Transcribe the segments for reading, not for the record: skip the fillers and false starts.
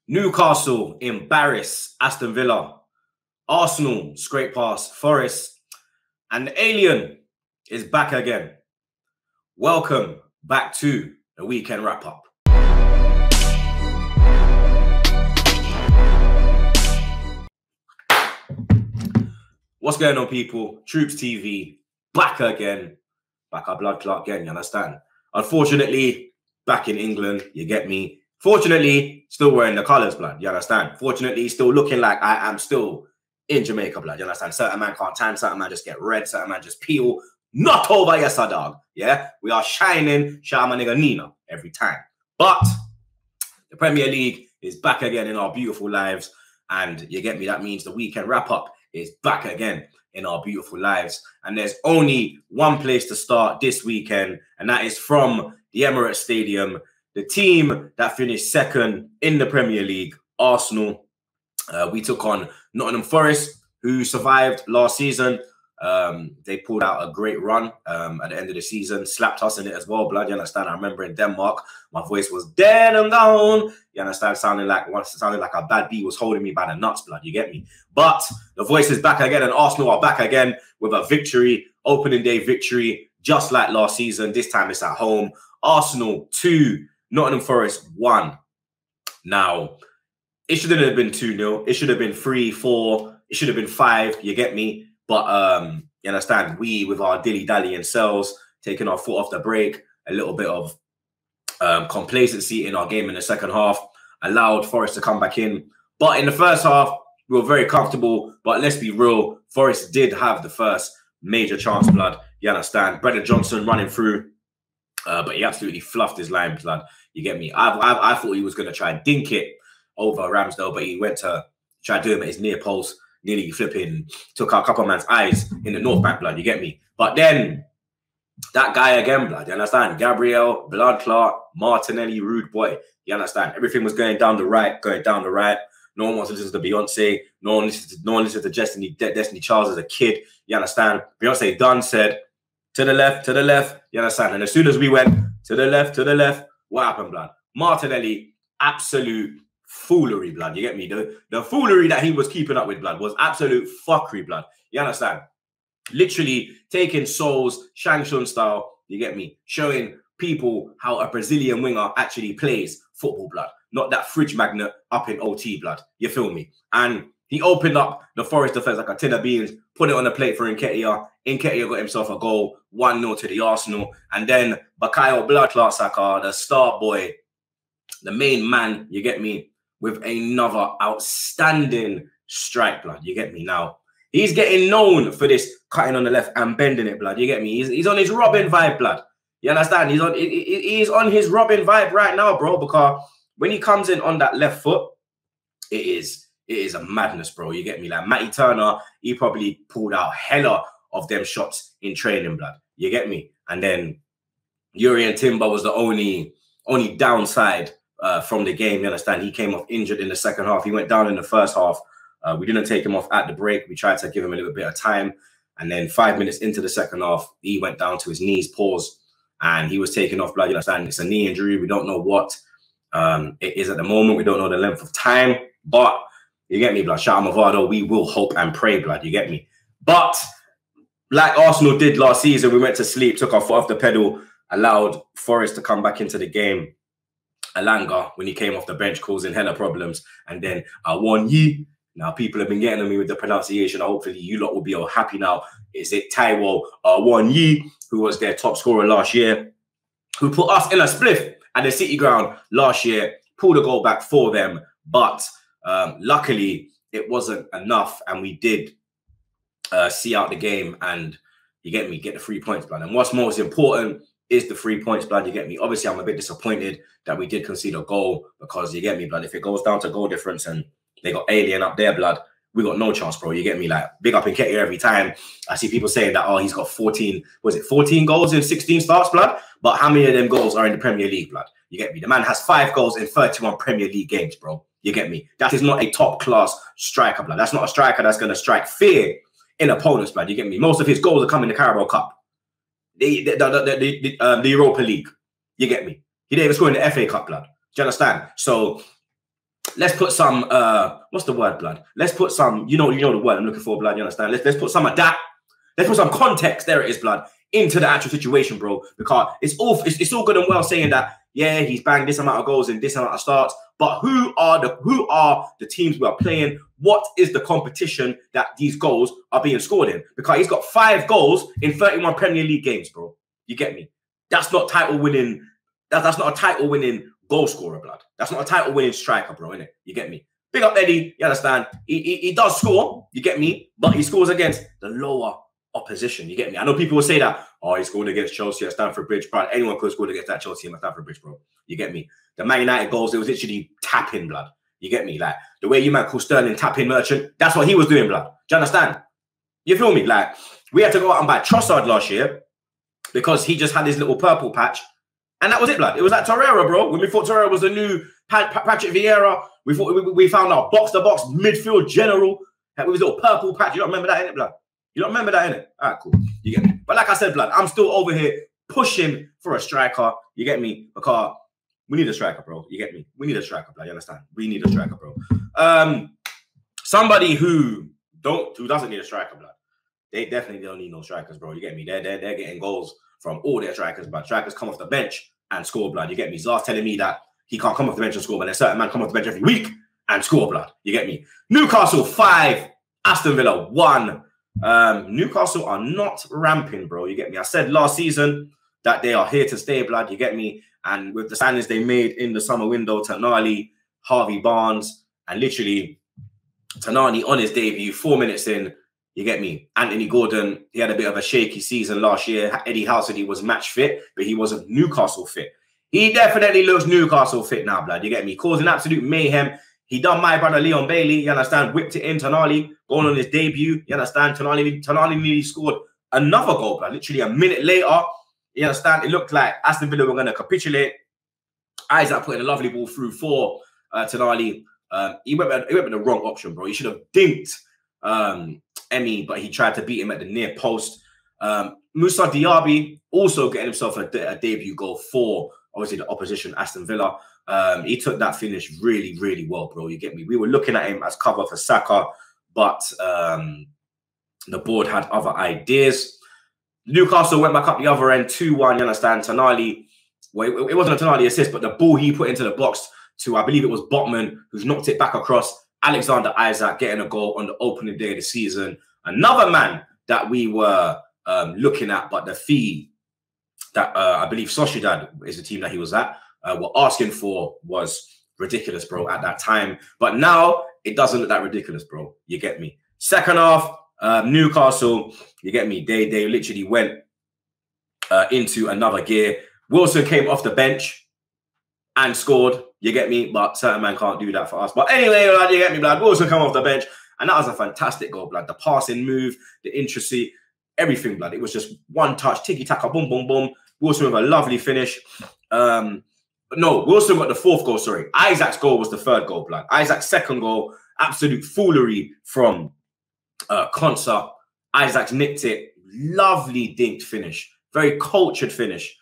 Newcastle embarrass Aston Villa. Arsenal scrape past Forest. And the alien is back again. Welcome back to the weekend wrap-up. What's going on, people? TroopzTV back again. Back our blood clot again, you understand? Unfortunately, back in England, you get me? Fortunately, still wearing the colours, blood, you understand? Fortunately, still looking like I am still in Jamaica, blood, you understand? Certain man can't tan, certain man just get red, certain man just peel. Not over, yes, a dog. Yeah, we are shining, shout my nigga Nina every time. But the Premier League is back again in our beautiful lives, and you get me? That means the weekend wrap-up is back again in our beautiful lives. And there's only one place to start this weekend, and that is from the Emirates Stadium. The team that finished second in the Premier League, Arsenal, we took on Nottingham Forest, who survived last season. They pulled out a great run at the end of the season, slapped us in it as well, blood. You understand? I remember in Denmark, my voice was dead and gone. You understand? Sounding like a bad bee was holding me by the nuts, blood. You get me? But the voice is back again, and Arsenal are back again with a victory, opening day victory, just like last season. This time it's at home. Arsenal 2, Nottingham Forest 1. Now, it shouldn't have been 2-0. It should have been 3-4. It should have been 5. You get me? But you understand, we, with our dilly-dally and selves, taking our foot off the brake, a little bit of complacency in our game in the second half, allowed Forest to come back in. But in the first half, we were very comfortable. But let's be real, Forest did have the first major chance, blood. You understand? Brendan Johnson running through, but he absolutely fluffed his line, blood. You get me? I thought he was going to try and dink it over Ramsdale, but he went to try to do him at his near post. Nearly flipping, took out a couple of man's eyes in the North Bank, blood, you get me? But then, that guy again, blood, you understand? Gabriel, blood clot, Martinelli, rude boy, you understand? Everything was going down the right. No one wants to listen to Beyonce. No one listens to Destiny Charles as a kid, you understand? Beyonce done said, to the left, you understand? And as soon as we went to the left, what happened, blood? Martinelli, absolute foolery, blood. You get me? The foolery that he was keeping up with, blood, was absolute fuckery, blood. You understand? Literally taking souls, Shang Tsung style, you get me? Showing people how a Brazilian winger actually plays football, blood. Not that fridge magnet up in OT, blood. You feel me? And he opened up the Forest defense like a tin of beans, put it on the plate for Nketiah. Nketiah got himself a goal, 1-0 to the Arsenal. And then Bukayo Bloodclot Saka, the star boy, the main man, you get me, with another outstanding strike, blood. You get me? Now, he's getting known for this cutting on the left and bending it, blood. You get me? He's on his Robin vibe, blood. You understand? He's on his Robin vibe right now, bro, because when he comes in on that left foot, it is a madness, bro. You get me? Like Matty Turner, he probably pulled out hella of them shots in training, blood. You get me? And then Urian Timber was the only downside from the game, you understand? He came off injured in the second half. He went down in the first half. We didn't take him off at the break. We tried to give him a little bit of time. And then 5 minutes into the second half, he went down to his knees, pause, and he was taken off, blood. You understand? It's a knee injury. We don't know what it is at the moment. We don't know the length of time. But you get me, blood? Shout out Mavado. We will hope and pray, blood. You get me? But like Arsenal did last season, we went to sleep, took our foot off the pedal, allowed Forest to come back into the game. Alanga, when he came off the bench, causing hella problems. And then Awonyi. Now, people have been getting on me with the pronunciation. Hopefully, you lot will be all happy now. Is it Taiwo Awonyi, who was their top scorer last year, who put us in a spliff at the City Ground last year, pulled a goal back for them. But luckily, it wasn't enough. And we did see out the game. And you get me, get the 3 points, blood. And what's most important is the 3 points, blood. You get me? Obviously, I'm a bit disappointed that we did concede a goal because, you get me, blood, if it goes down to goal difference and they got Alien up there, blood, we got no chance, bro. You get me? Like, big up Nketiah every time. I see people saying that, oh, he's got 14 goals in 16 starts, blood? But how many of them goals are in the Premier League, blood? You get me? The man has 5 goals in 31 Premier League games, bro. You get me? That is not a top-class striker, blood. That's not a striker that's going to strike fear in opponents, blood. You get me? Most of his goals are coming in the Carabao Cup. The Europa League. You get me? He didn't even score in the FA Cup, blood. Do you understand? So let's put some what's the word, blood? Let's put some, you know the word I'm looking for, blood, you understand? Let's put some of that. Let's put some context, there it is, blood, into the actual situation, bro. Because it's all good and well saying that, yeah, he's banged this amount of goals in this amount of starts, but who are the teams we are playing? What is the competition that these goals are being scored in? Because he's got 5 goals in 31 Premier League games, bro. You get me? That's not title winning. That's not a title winning goal scorer, blood. That's not a title winning striker, bro, innit? You get me? Big up Eddie, you understand? He does score, you get me? But he scores against the lower opposition, you get me? I know people will say that, oh, he scored against Chelsea at Stamford Bridge, bro. Anyone could have scored against that Chelsea at Stamford Bridge, bro. You get me? The Man United goals, it was literally tapping, blood. You get me? Like, the way you might call Sterling tapping merchant, that's what he was doing, blood. Do you understand? You feel me? Like, we had to go out and buy Trossard last year because he just had his little purple patch. And that was it, blood. It was like Torreira, bro. When we thought Torreira was the new Patrick Vieira, we found our box-to-box midfield general with his little purple patch. You don't remember that, innit, blood? You don't remember that, innit? All right, cool. You get me? But like I said, blood, I'm still over here pushing for a striker. You get me? Because we need a striker, bro. You get me? We need a striker, blood. You understand? We need a striker, bro. Somebody who doesn't need a striker, blood. They definitely don't need no strikers, bro. You get me? They're getting goals from all their strikers, but strikers come off the bench and score, blood. You get me? Zara's telling me that he can't come off the bench and score, but a certain man come off the bench every week and score, blood. You get me? Newcastle 5, Aston Villa 1. Newcastle are not ramping, bro. You get me? I said last season that they are here to stay, blood. You get me? And with the signings they made in the summer window, Tonali, Harvey Barnes, and literally Tonali on his debut, 4 minutes in, you get me? Anthony Gordon, he had a bit of a shaky season last year. Eddie Howe said he was match fit, but he wasn't Newcastle fit. He definitely looks Newcastle fit now, blood. You get me? Causing absolute mayhem. He done my brother Leon Bailey, you understand? Whipped it in, Tonali, going on his debut, you understand? Tonali nearly scored another goal, blood. Literally a minute later, you understand? It looked like Aston Villa were going to capitulate. Isaac putting a lovely ball through for Tonali. He went with the wrong option, bro. He should have dinked Emmy, but he tried to beat him at the near post. Moussa Diaby also getting himself a debut goal for, obviously, the opposition, Aston Villa. He took that finish really, really well, bro. You get me? We were looking at him as cover for Saka, but the board had other ideas. Newcastle went back up the other end, 2-1, you understand? Tonali, well, it wasn't a Tonali assist, but the ball he put into the box to, I believe it was Botman, who's knocked it back across. Alexander Isaac getting a goal on the opening day of the season. Another man that we were looking at, but the fee that I believe Sociedad is the team that he was at, were asking for was ridiculous, bro, at that time. But now it doesn't look that ridiculous, bro. You get me? Second half, Newcastle, you get me? They literally went into another gear. Wilson came off the bench and scored. You get me? But certain man can't do that for us. But anyway, blood, you get me, blood? Wilson come off the bench, and that was a fantastic goal, blood. The passing move, the intricacy, everything, blood. It was just one touch, tiki-taka, boom, boom, boom. Wilson with a lovely finish. No, Wilson got the 4th goal, sorry. Isaac's goal was the 3rd goal, blood. Isaac's 2nd goal, absolute foolery from Konsa. Isaac's nicked it. Lovely dinked finish. Very cultured finish.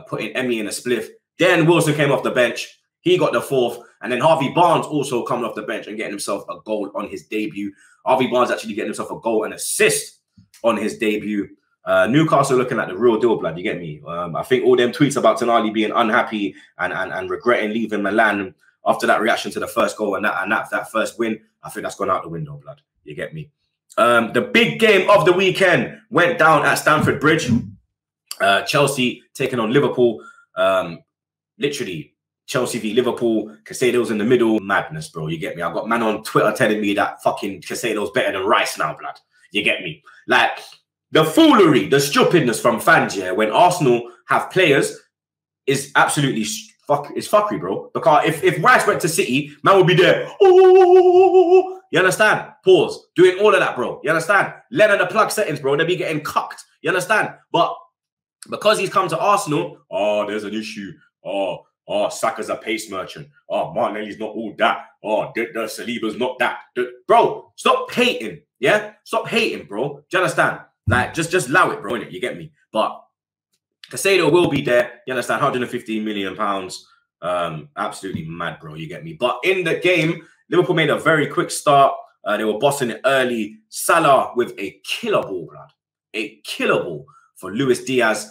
Putting Emmy in a spliff. Then Wilson came off the bench. He got the 4th. And then Harvey Barnes also coming off the bench and getting himself a goal on his debut. Harvey Barnes actually getting himself a goal and assist on his debut. Newcastle looking at the real deal, blood. You get me? I think all them tweets about Tonali being unhappy and regretting leaving Milan after that reaction to the 1st goal and that first win, I think that's gone out the window, blood. You get me? The big game of the weekend went down at Stamford Bridge. Chelsea taking on Liverpool. Literally, Chelsea v Liverpool. Casado's in the middle. Madness, bro. You get me? I've got man on Twitter telling me that fucking Casado's better than Rice now, blood. You get me? Like, the foolery, the stupidness from fans, yeah, when Arsenal have players is absolutely fuckery, bro. Because if Rice went to City, man would be there. Oh, you understand? Pause. Doing all of that, bro. You understand? Lennon the plug settings, bro. They'll be getting cucked. You understand? But because he's come to Arsenal, oh, there's an issue. Oh, Saka's a pace merchant. Oh, Martinelli's not all that. Oh, the Saliba's not that. Bro, stop hating. Yeah? Stop hating, bro. Do you understand? Like, just allow it, bro, innit? You get me? But Casado will be there. You understand? £115 million. Absolutely mad, bro. You get me? But in the game, Liverpool made a very quick start. They were bossing it early. Salah with a killer ball, blood. A killer ball for Luis Diaz.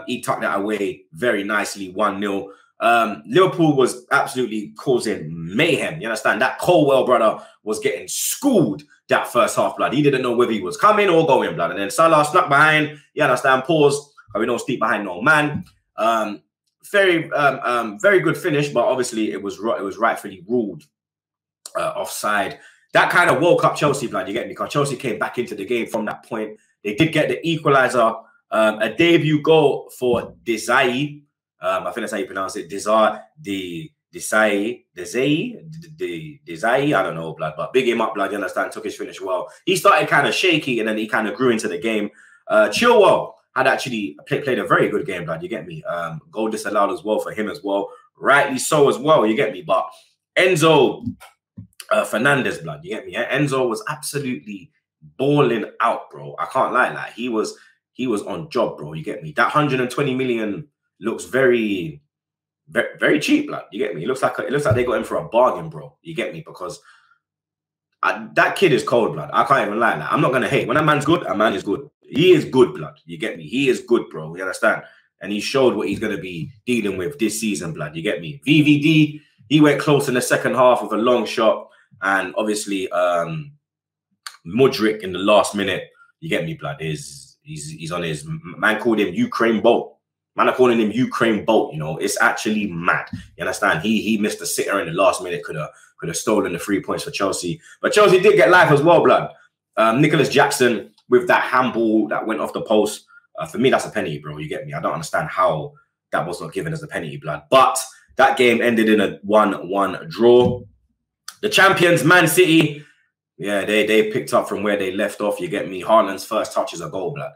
He tucked that away very nicely, 1-0. Liverpool was absolutely causing mayhem. You understand? That Colwell brother was getting schooled that first half, blood. He didn't know whether he was coming or going, blood. And then Salah snuck behind. You understand? Pause. We don't sleep behind no man. Very good finish, but obviously it was rightfully ruled offside. That kind of woke up Chelsea, blood. You get me? Because Chelsea came back into the game from that point. They did get the equaliser. A debut goal for Desai. I think that's how you pronounce it. Desai. I don't know, blood. But big him up, blood. You understand? Took his finish well. He started kind of shaky, and then he kind of grew into the game. Chilwell had actually played a very good game, blood. You get me? Goal disallowed as well for him as well. Rightly so as well. You get me? But Enzo Fernandez, blood. You get me? Enzo was absolutely balling out, bro. I can't lie. Like he was on job, bro. You get me? That 120 million looks very cheap, blood. You get me? It looks like they got him for a bargain, bro. You get me? Because that kid is cold, blood. I can't even lie. Like, I'm not gonna hate. When a man's good, a man is good. He is good, blood. You get me? He is good, bro. You understand? And he showed what he's gonna be dealing with this season, blood. You get me? VVD, he went close in the second half with a long shot, and obviously Mudryk in the last minute. You get me, blood? He's on his man called him Ukraine Bolt. Man are calling him Ukraine Bolt. You know, it's actually mad. You understand? He missed a sitter in the last minute. Could have stolen the 3 points for Chelsea, but Chelsea did get life as well, blood. Nicholas Jackson with that handball that went off the post. For me, that's a penalty, bro. You get me? I don't understand how that was not given as a penalty, blood. But that game ended in a 1-1 draw. The champions, Man City. Yeah, they picked up from where they left off. You get me? Haaland's first touch is a goal, blood.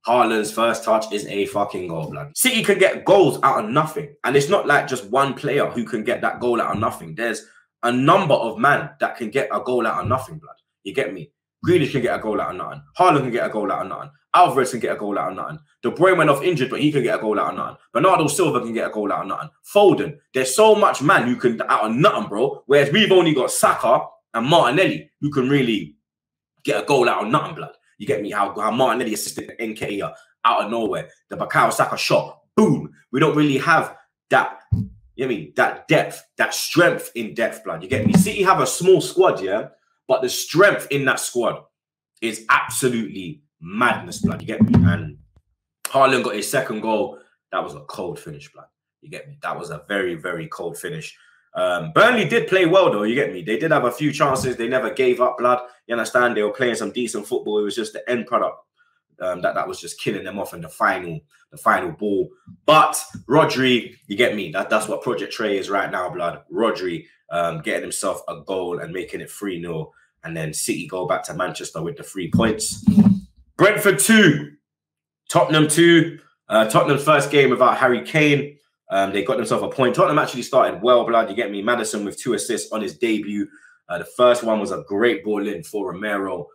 Haaland's first touch is a fucking goal, blood. City can get goals out of nothing. And it's not like just one player who can get that goal out of nothing. There's a number of men that can get a goal out of nothing, blood. You get me? Grealish can get a goal out of nothing. Haaland can get a goal out of nothing. Alvarez can get a goal out of nothing. De Bruyne went off injured, but he can get a goal out of nothing. Bernardo Silva can get a goal out of nothing. Foden. There's so much man who can out of nothing, bro. Whereas we've only got Saka and Martinelli who can really get a goal out of nothing, blood. You get me? How Martinelli assisted Nketiah out of nowhere. The Bukayo Saka shot. Boom. We don't really have that, you know what I mean? That depth, that strength in depth, blood. You get me? City have a small squad, yeah? But the strength in that squad is absolutely madness, blood. You get me? And Haaland got his second goal. That was a cold finish, blood. You get me? That was a very, very cold finish. Burnley did play well, though. You get me? They did have a few chances. They never gave up, blood. You understand? They were playing some decent football. It was just the end product that was just killing them off in the final ball. But Rodri, you get me? That's what Project Trey is right now, blood. Rodri getting himself a goal and making it 3-0. And then City go back to Manchester with the 3 points. Brentford 2, Tottenham 2. Tottenham's first game without Harry Kane. They got themselves a point. Tottenham actually started well, blood. You get me? Madison with 2 assists on his debut. The first one was a great ball in for Romero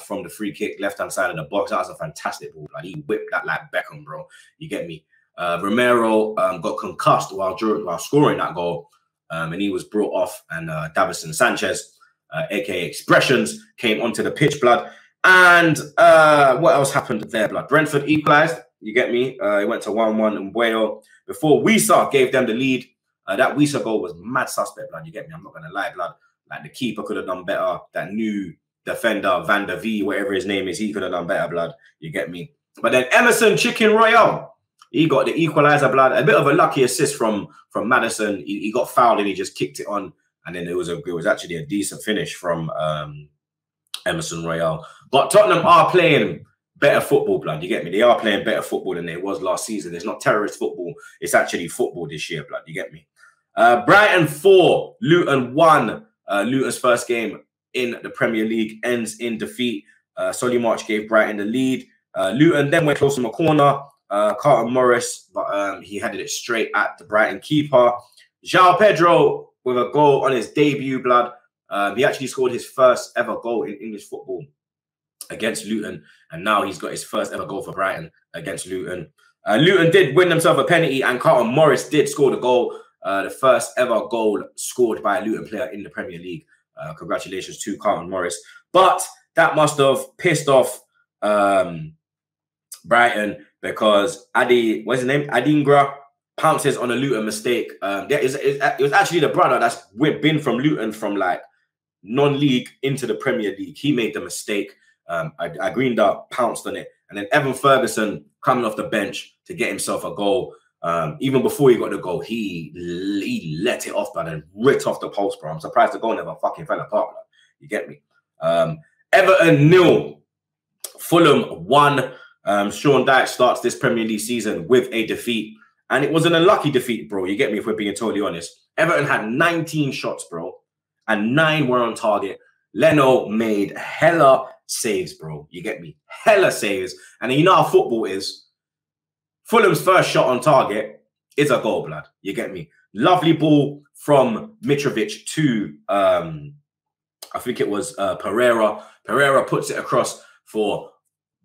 from the free kick, left-hand side of the box. That was a fantastic ball. Like, he whipped that like Beckham, bro. You get me? Romero got concussed while scoring that goal, and he was brought off. And Davison Sanchez, a.k.a. Expressions, came onto the pitch, blood. And what else happened there, blood? Brentford equalised. You get me? It went to 1-1 in Wales. Before Wisa gave them the lead, that Wisa goal was mad suspect, blood. You get me? I'm not going to lie, blood. Like, the keeper could have done better. That new defender, Van der V, whatever his name is, he could have done better, blood. You get me? But then Emerson Chicken Royale, he got the equaliser, blood. A bit of a lucky assist from Madison. He got fouled and he just kicked it on. And then it was actually a decent finish from Emerson Royale. But Tottenham are playing better football, blood. You get me? They are playing better football than it was last season. It's not terrorist football. It's actually football this year, blood. You get me? Brighton 4, Luton 1. Luton's first game in the Premier League ends in defeat. Solly March gave Brighton the lead. Luton then went close from a corner. Carlton Morris, but he headed it straight at the Brighton keeper. João Pedro with a goal on his debut, blood. He actually scored his first ever goal in English football against Luton, and now he's got his first ever goal for Brighton against Luton. Luton did win themselves a penalty, and Carlton Morris did score the goal. the first ever goal scored by a Luton player in the Premier League. Congratulations to Carlton Morris. But that must have pissed off Brighton, because what's his name? Adingra pounces on a Luton mistake. It was actually the brother that's been from Luton from like non-league into the Premier League. He made the mistake. Adingra pounced on it. And then Evan Ferguson coming off the bench to get himself a goal. Even before he got the goal, he let it off, and ripped off the post, bro. I'm surprised the goal never fucking fell apart, bro. You get me? Everton 0, Fulham 1. Sean Dyche starts this Premier League season with a defeat, and it was an unlucky defeat, bro. You get me? If we're being totally honest, Everton had 19 shots, bro, and 9 were on target. Leno made hella saves, bro. You get me? Hella saves. And you know how football is. Fulham's first shot on target is a goal, blood. You get me? Lovely ball from Mitrovic to, I think it was Pereira. Pereira puts it across for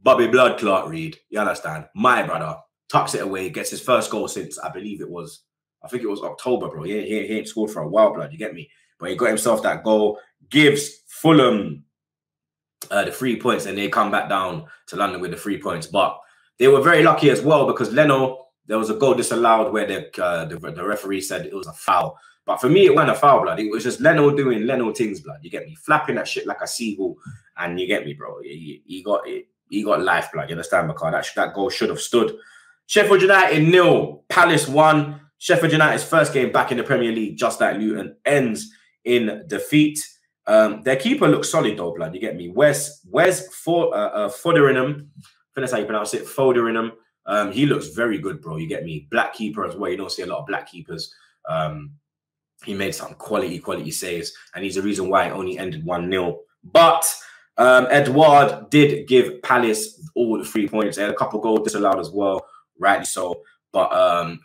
Bobby Bloodclot Reed. You understand? My brother tucks it away, gets his first goal since, I think it was October, bro. He ain't scored for a while, blood. You get me? But he got himself that goal, gives Fulham the 3 points, and they come back down to London with the 3 points. But they were very lucky as well, because Leno, there was a goal disallowed where the referee said it was a foul. But for me, it wasn't a foul, blood. It was just Leno doing Leno things, blood. You get me? Flapping that shit like a seagull, and you get me, bro. He got life, blood. You understand, because that goal should have stood. Sheffield United 0, Palace 1. Sheffield United's first game back in the Premier League, just like Luton, ends in defeat. Their keeper looks solid though, blood. You get me? Wes Foderingham. I think that's how you pronounce it. Foderingham. He looks very good, bro. You get me? Black keeper as well. You don't see a lot of black keepers. He made some quality saves, and he's the reason why it only ended 1-0. But Edouard did give Palace all the 3 points. They had a couple goals disallowed as well, rightly so. But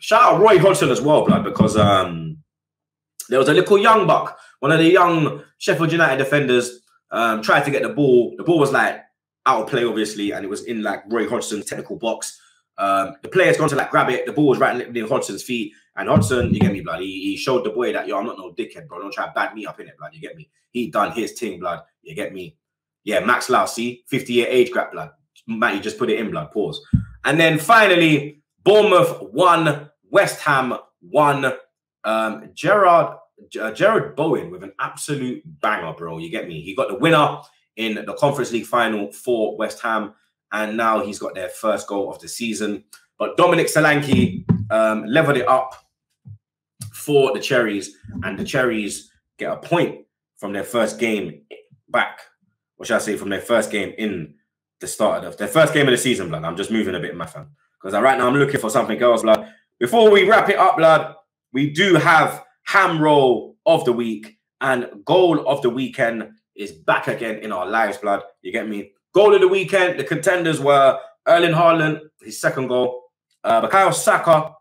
shout out Roy Hodgson as well, blood, because there was a little young buck, one of the young Sheffield United defenders, tried to get the ball. The ball was like out of play, obviously, and it was in like Roy Hodgson's technical box. The player's gone to like grab it. The ball was right in Hodgson's feet, and Hodgson, you get me, blood. He showed the boy that, yo, I'm not no dickhead, bro. Don't try to bag me up in it, blood. You get me? He done his thing, blood. You get me? Yeah, Max Lau, see, 50-year age gap, blood. Matty just put it in, blood. Pause. And then finally, Bournemouth 1, West Ham 1. Jared Bowen with an absolute banger, bro. You get me? He got the winner in the Conference League final for West Ham, and now he's got their first goal of the season. But Dominic Solanke leveled it up for the Cherries, and the Cherries get a point from their first game back. What should I say? From their first game in the start of their first game of the season, blood. I'm just moving a bit, my fam, because right now I'm looking for something else, blood. Before we wrap it up, blood, we do have Ham Roll of the Week, and Goal of the Weekend is back again in our lives, blood. You get me? Goal of the weekend, the contenders were Erling Haaland, his second goal, Bukayo Saka,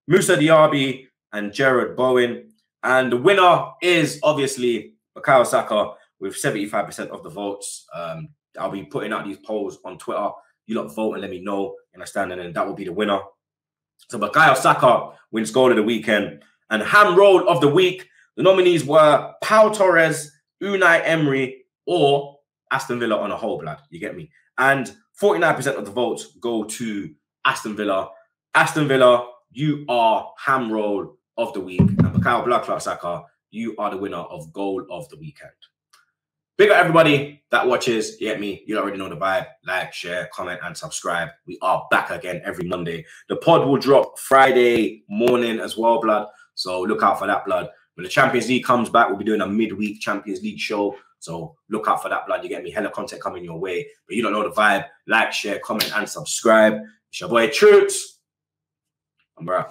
Musa Diaby, and Jared Bowen. And the winner is obviously Bukayo Saka with 75% of the votes. I'll be putting out these polls on Twitter. You lot vote and let me know, you understand? And then that will be the winner. So Bukayo Saka wins Goal of the Weekend. And Ham Roll of the Week, the nominees were Pau Torres, Unai Emery, or Aston Villa on a whole, blood. You get me? And 49% of the votes go to Aston Villa. Aston Villa, you are Ham Roll of the Week. And Bukayo Bloodclot Saka, you are the winner of Goal of the Weekend. Big up everybody that watches. You get me? You already know the vibe. Like, share, comment, and subscribe. We are back again every Monday. The pod will drop Friday morning as well, blood. So look out for that, blood. When the Champions League comes back, we'll be doing a midweek Champions League show. So look out for that, blood. You get me? Hella content coming your way. But you don't know the vibe. Like, share, comment, and subscribe. It's your boy Troops. I'm bro.